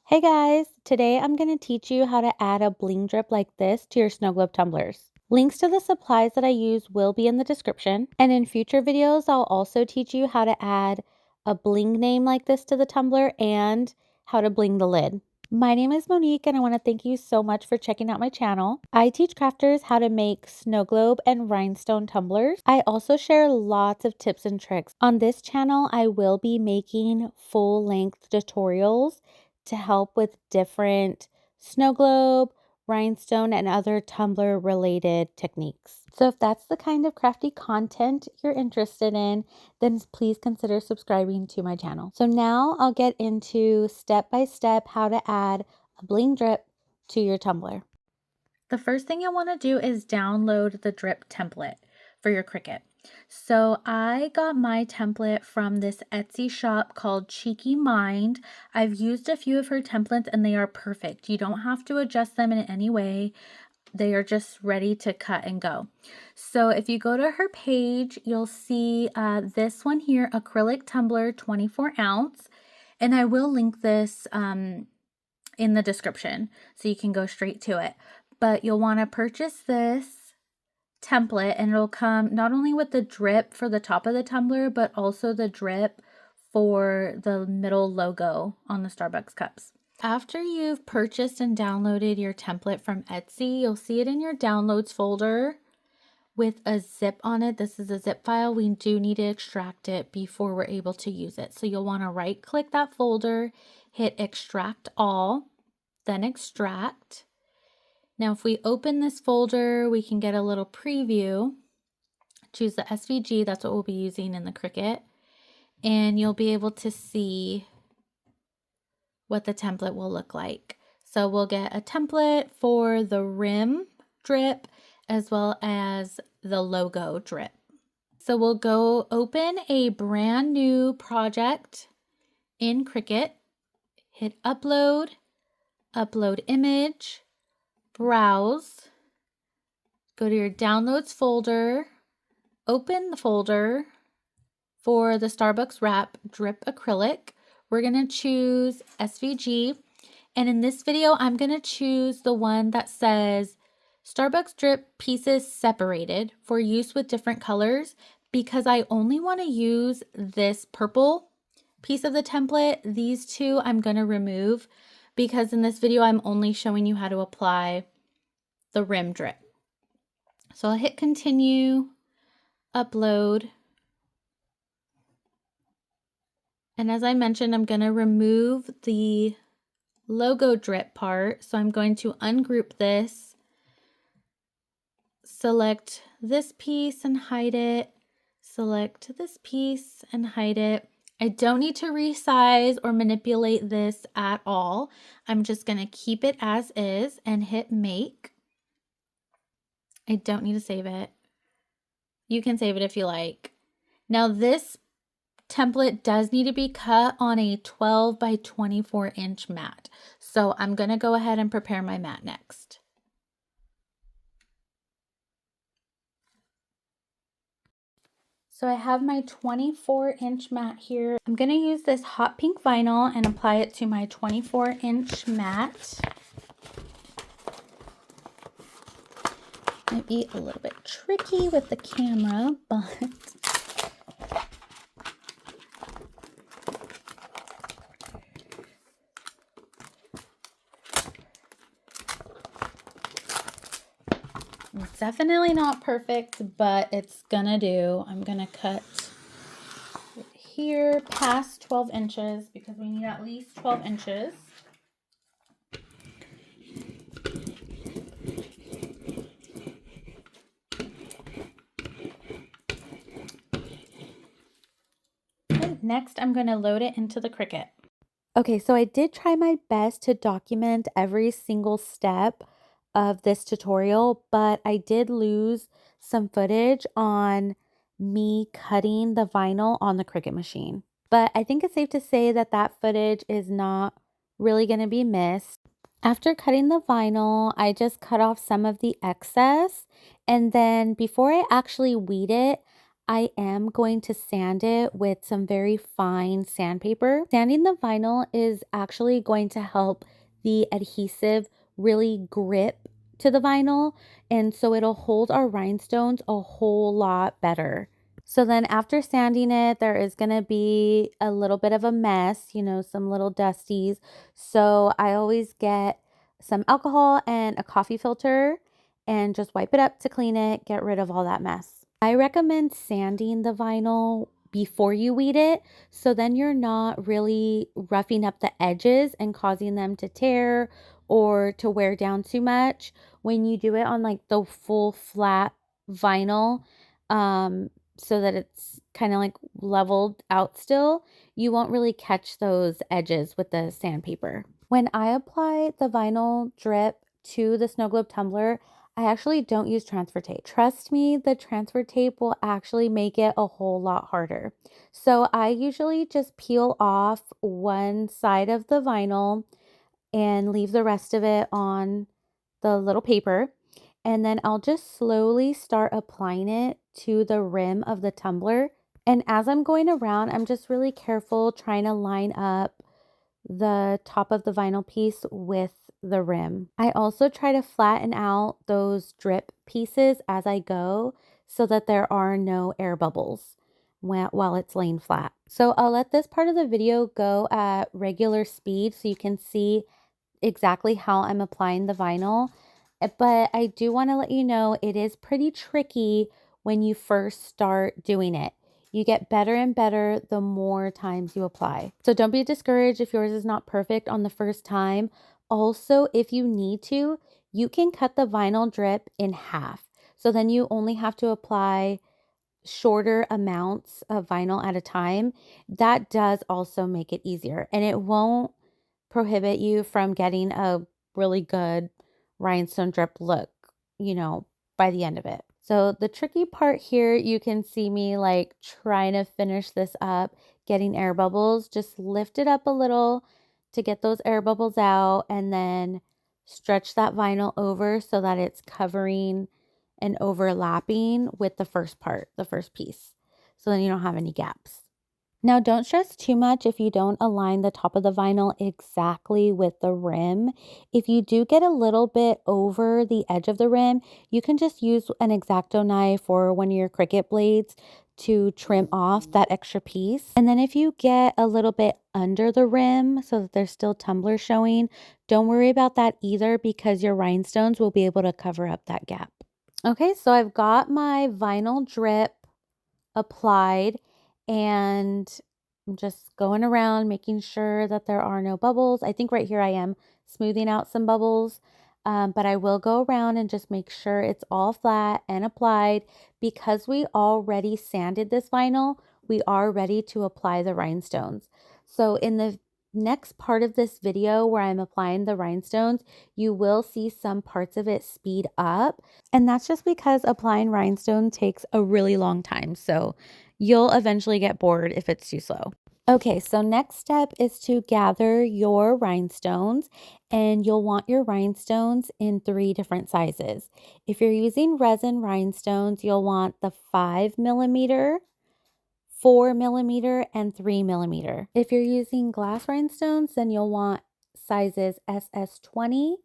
Hey guys, today I'm going to teach you how to add a bling drip like this to your snow globe tumblers. Links to the supplies that I use will be in the description, and in future videos I'll also teach you how to add a bling name like this to the tumbler and how to bling the lid. My name is Monique and I want to thank you so much for checking out my channel. I teach crafters how to make snow globe and rhinestone tumblers. I also share lots of tips and tricks. On this channel, I will be making full-length tutorials to help with different snow globe, rhinestone, and other tumbler related techniques. So if that's the kind of crafty content you're interested in, then please consider subscribing to my channel. So now I'll get into step by step how to add a bling drip to your tumbler. The first thing you'll want to do is download the drip template for your Cricut. So I got my template from this Etsy shop called Cheeky Mind. I've used a few of her templates and they are perfect. You don't have to adjust them in any way. They are just ready to cut and go. So if you go to her page, you'll see this one here, acrylic tumbler, 24 ounce. And I will link this in the description so you can go straight to it. But you'll want to purchase this template and it'll come not only with the drip for the top of the tumbler, but also the drip for the middle logo on the Starbucks cups. After you've purchased and downloaded your template from Etsy, you'll see it in your downloads folder with a zip on it. This is a zip file. We do need to extract it before we're able to use it. So you'll want to right click that folder, hit extract all, then extract. Now if we open this folder, we can get a little preview. Choose the SVG, that's what we'll be using in the Cricut. And you'll be able to see what the template will look like. So we'll get a template for the rim drip as well as the logo drip. So we'll go open a brand new project in Cricut, hit upload, upload image, browse, go to your downloads folder, open the folder for the Starbucks wrap drip acrylic. We're going to choose SVG, and in this video I'm going to choose the one that says Starbucks drip pieces separated for use with different colors because I only want to use this purple piece of the template. These two I'm going to remove because in this video I'm only showing you how to apply the rim drip. So I'll hit continue, upload. And as I mentioned, I'm going to remove the logo drip part. So I'm going to ungroup this, select this piece and hide it, select this piece and hide it. I don't need to resize or manipulate this at all. I'm just going to keep it as is and hit make. I don't need to save it. You can save it if you like. Now this template does need to be cut on a 12 by 24 inch mat. So I'm going to go ahead and prepare my mat next. So I have my 24 inch mat here. I'm going to use this hot pink vinyl and apply it to my 24 inch mat. Might be a little bit tricky with the camera, but it's definitely not perfect, but it's gonna do. I'm gonna cut it here past 12 inches because we need at least 12 inches. Okay, next I'm gonna load it into the Cricut. Okay, so I did try my best to document every single step of this tutorial, but I did lose some footage on me cutting the vinyl on the Cricut machine. But I think it's safe to say that that footage is not really going to be missed. After cutting the vinyl, I just cut off some of the excess, and then before I actually weed it, I am going to sand it with some very fine sandpaper. Sanding the vinyl is actually going to help the adhesive really grip to the vinyl, and so it'll hold our rhinestones a whole lot better. So then after sanding it, there is going to be a little bit of a mess, you know, some little dusties. So I always get some alcohol and a coffee filter and just wipe it up to clean it, get rid of all that mess. I recommend sanding the vinyl before you weed it, so then you're not really roughing up the edges and causing them to tear or to wear down too much. When you do it on like the full flat vinyl, so that it's kind of like leveled out still, you won't really catch those edges with the sandpaper. When I apply the vinyl drip to the snow globe tumbler, I actually don't use transfer tape. Trust me, the transfer tape will actually make it a whole lot harder. So I usually just peel off one side of the vinyl and leave the rest of it on the little paper. And then I'll just slowly start applying it to the rim of the tumbler. And as I'm going around, I'm just really careful trying to line up the top of the vinyl piece with the rim. I also try to flatten out those drip pieces as I go so that there are no air bubbles while it's laying flat. So I'll let this part of the video go at regular speed so you can see exactly how I'm applying the vinyl. But I do want to let you know it is pretty tricky when you first start doing it. You get better and better the more times you apply. So don't be discouraged if yours is not perfect on the first time. Also, if you need to, you can cut the vinyl drip in half. So then you only have to apply shorter amounts of vinyl at a time. That does also make it easier, and it won't prohibit you from getting a really good rhinestone drip look, you know, by the end of it. So the tricky part here, you can see me like trying to finish this up, getting air bubbles. Just lift it up a little to get those air bubbles out, and then stretch that vinyl over so that it's covering and overlapping with the first part, the first piece. So then you don't have any gaps. Now, don't stress too much if you don't align the top of the vinyl exactly with the rim. If you do get a little bit over the edge of the rim, you can just use an X-Acto knife or one of your Cricut blades to trim off that extra piece. And then if you get a little bit under the rim so that there's still tumblers showing, don't worry about that either because your rhinestones will be able to cover up that gap. Okay, so I've got my vinyl drip applied, and I'm just going around making sure that there are no bubbles. I think right here I am smoothing out some bubbles, but I will go around and just make sure it's all flat and applied. Because we already sanded this vinyl, we are ready to apply the rhinestones. So in the next part of this video where I'm applying the rhinestones, you will see some parts of it speed up. And that's just because applying rhinestone takes a really long time. So you'll eventually get bored if it's too slow. Okay, so next step is to gather your rhinestones, and you'll want your rhinestones in 3 different sizes. If you're using resin rhinestones, you'll want the 5 millimeter, 4 millimeter, and 3 millimeter. If you're using glass rhinestones, then you'll want sizes SS20,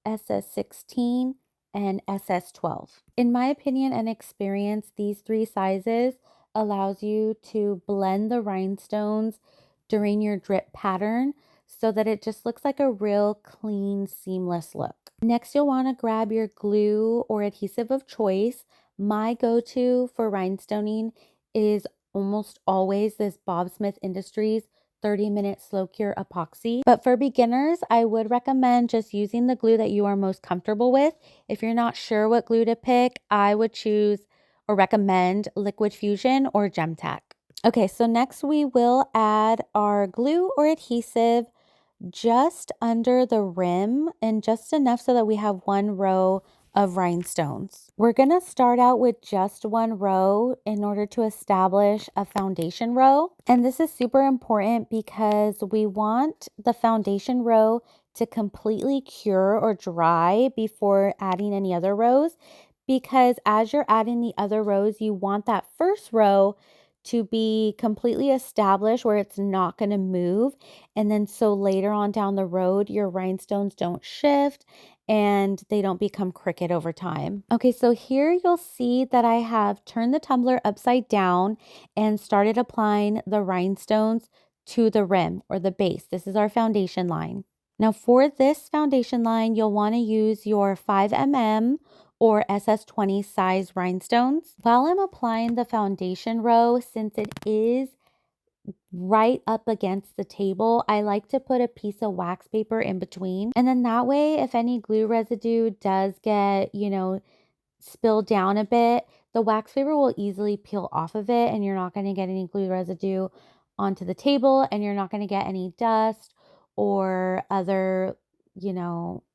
SS16, and SS12. In my opinion and experience, these 3 sizes allows you to blend the rhinestones during your drip pattern so that it just looks like a real clean, seamless look. Next, you'll want to grab your glue or adhesive of choice. My go-to for rhinestoning is almost always this Bob Smith Industries 30-minute slow cure epoxy. But for beginners, I would recommend just using the glue that you are most comfortable with. If you're not sure what glue to pick, I would choose or recommend Liquid Fusion or Gemtac. Okay, so next we will add our glue or adhesive just under the rim, and just enough so that we have 1 row of rhinestones. We're going to start out with just 1 row in order to establish a foundation row. And this is super important because we want the foundation row to completely cure or dry before adding any other rows, because as you're adding the other rows, you want that first row to be completely established where it's not going to move. And then so later on down the road, your rhinestones don't shift and they don't become crooked over time. Okay, so here you'll see that I have turned the tumbler upside down and started applying the rhinestones to the rim or the base. This is our foundation line. Now for this foundation line, you'll want to use your 5 mm or SS20 size rhinestones. While I'm applying the foundation row, since it is right up against the table, I like to put a piece of wax paper in between. And then that way, if any glue residue does get, spill down a bit, the wax paper will easily peel off of it and you're not going to get any glue residue onto the table and you're not going to get any dust or other,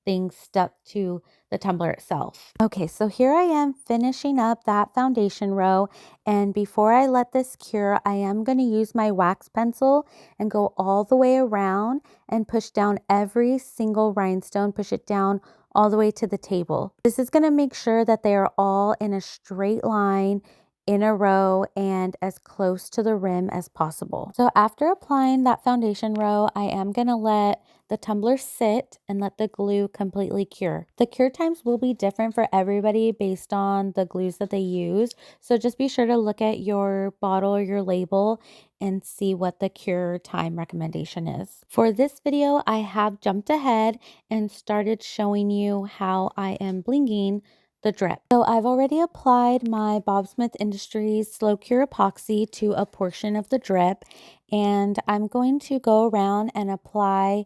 things stuck to the tumbler itself. Okay, so here I am finishing up that foundation row, and before I let this cure, I am going to use my wax pencil and go all the way around and push down every single rhinestone, push it down all the way to the table. This is going to make sure that they are all in a straight line in a row and as close to the rim as possible. So after applying that foundation row, I am going to let the tumbler sit and let the glue completely cure. The cure times will be different for everybody based on the glues that they use. So just be sure to look at your bottle or your label and see what the cure time recommendation is. For this video, I have jumped ahead and started showing you how I am blinging the drip. So I've already applied my Bob Smith Industries Slow Cure Epoxy to a portion of the drip, and I'm going to go around and apply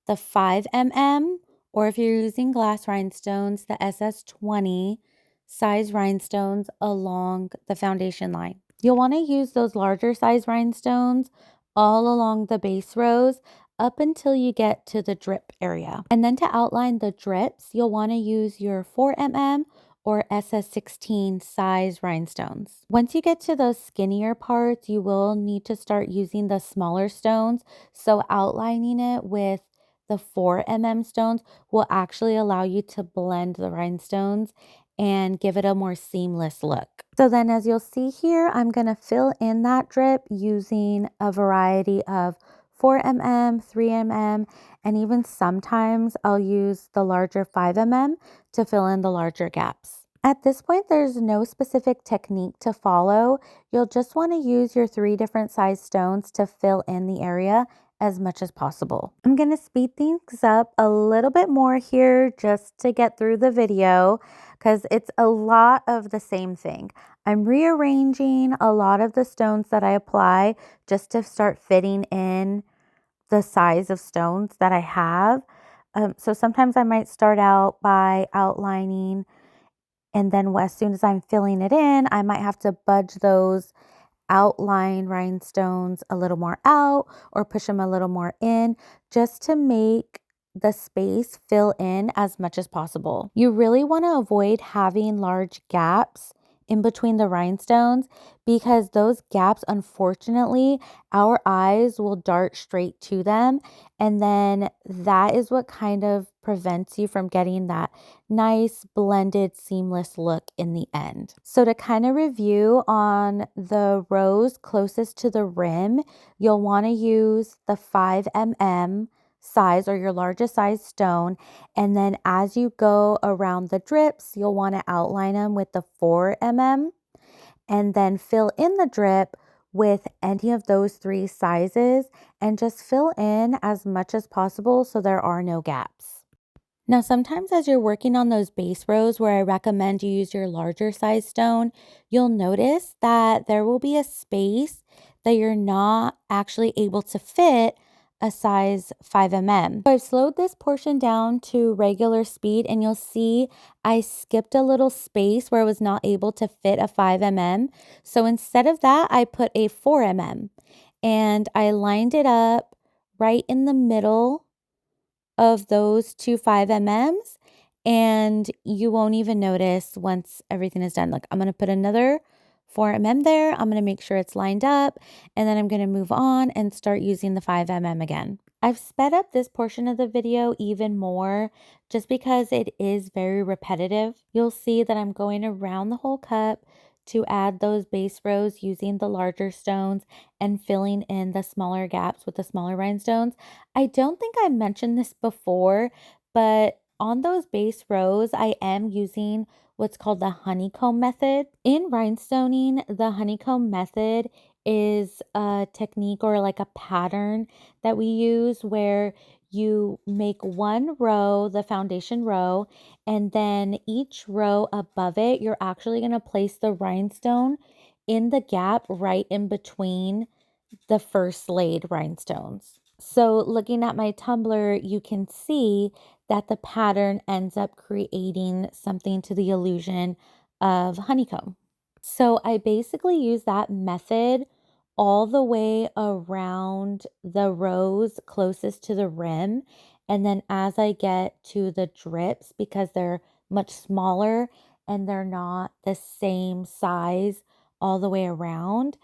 the 5 mm, or if you're using glass rhinestones, the SS20 size rhinestones along the foundation line. You'll want to use those larger size rhinestones all along the base rows up until you get to the drip area. And then to outline the drips, you'll want to use your 4 mm or SS16 size rhinestones. Once you get to those skinnier parts, you will need to start using the smaller stones. So outlining it with the 4 mm stones will actually allow you to blend the rhinestones and give it a more seamless look. So then as you'll see here, I'm going to fill in that drip using a variety of 4 mm, 3 mm, and even sometimes I'll use the larger 5 mm to fill in the larger gaps. At this point, there's no specific technique to follow. You'll just want to use your 3 different size stones to fill in the area as much as possible. I'm going to speed things up a little bit more here just to get through the video because it's a lot of the same thing. I'm rearranging a lot of the stones that I apply just to start fitting in the size of stones that I have. So sometimes I might start out by outlining, and then as soon as I'm filling it in, I might have to budge those outline rhinestones a little more out or push them a little more in just to make the space fill in as much as possible. You really want to avoid having large gaps in between the rhinestones because those gaps, unfortunately, our eyes will dart straight to them, and then that is what kind of prevents you from getting that nice blended seamless look in the end. So to kind of review on the rows closest to the rim, you'll want to use the 5 mm size or your largest size stone, and then as you go around the drips, you'll want to outline them with the 4 mm and then fill in the drip with any of those 3 sizes and just fill in as much as possible so there are no gaps. Now, sometimes as you're working on those base rows where I recommend you use your larger size stone, you'll notice that there will be a space that you're not actually able to fit a size 5 mm. So I've slowed this portion down to regular speed and you'll see I skipped a little space where I was not able to fit a 5 mm. So instead of that, I put a 4 mm and I lined it up right in the middle of those 2 5 mm, and you won't even notice once everything is done. Like I'm going to put another 4 mm there. I'm going to make sure it's lined up, and then I'm going to move on and start using the 5 mm again. I've sped up this portion of the video even more just because it is very repetitive. You'll see that I'm going around the whole cup to add those base rows using the larger stones and filling in the smaller gaps with the smaller rhinestones. I don't think I mentioned this before, but on those base rows, I am using what's called the honeycomb method. In rhinestoning, the honeycomb method is a technique or like a pattern that we use where you make one row, the foundation row, and then each row above it, you're actually going to place the rhinestone in the gap right in between the first laid rhinestones. So looking at my tumbler, you can see that the pattern ends up creating something to the illusion of honeycomb. So I basically use that method all the way around the rows closest to the rim. And then as I get to the drips, because they're much smaller and they're not the same size all the way around,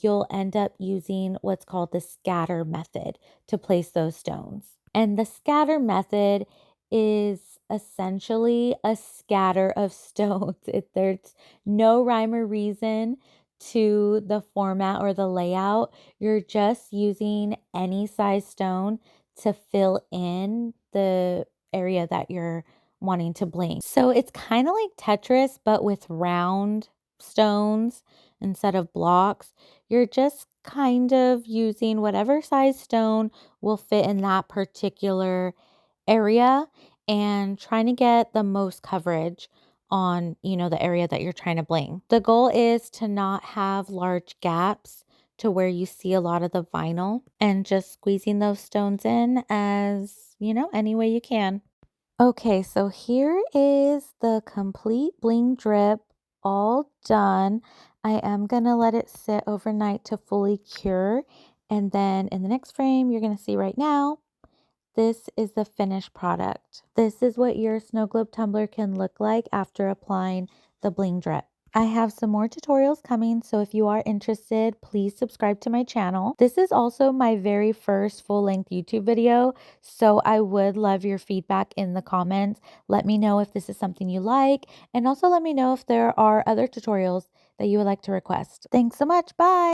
you'll end up using what's called the scatter method to place those stones. And the scatter method is essentially a scatter of stones. There's no rhyme or reason to the format or the layout. You're just using any size stone to fill in the area that you're wanting to bling. So it's kind of like Tetris, but with round stones instead of blocks. You're just kind of using whatever size stone will fit in that particular area and trying to get the most coverage on, the area that you're trying to bling. The goal is to not have large gaps to where you see a lot of the vinyl and just squeezing those stones in as, any way you can. Okay, so here is the complete bling drip all done. I am going to let it sit overnight to fully cure. And then in the next frame, you're going to see right now, this is the finished product. This is what your snow globe tumbler can look like after applying the bling drip. I have some more tutorials coming, so if you are interested, please subscribe to my channel. This is also my very first full-length YouTube video, so I would love your feedback in the comments. Let me know if this is something you like, and also let me know if there are other tutorials that you would like to request. Thanks so much. Bye!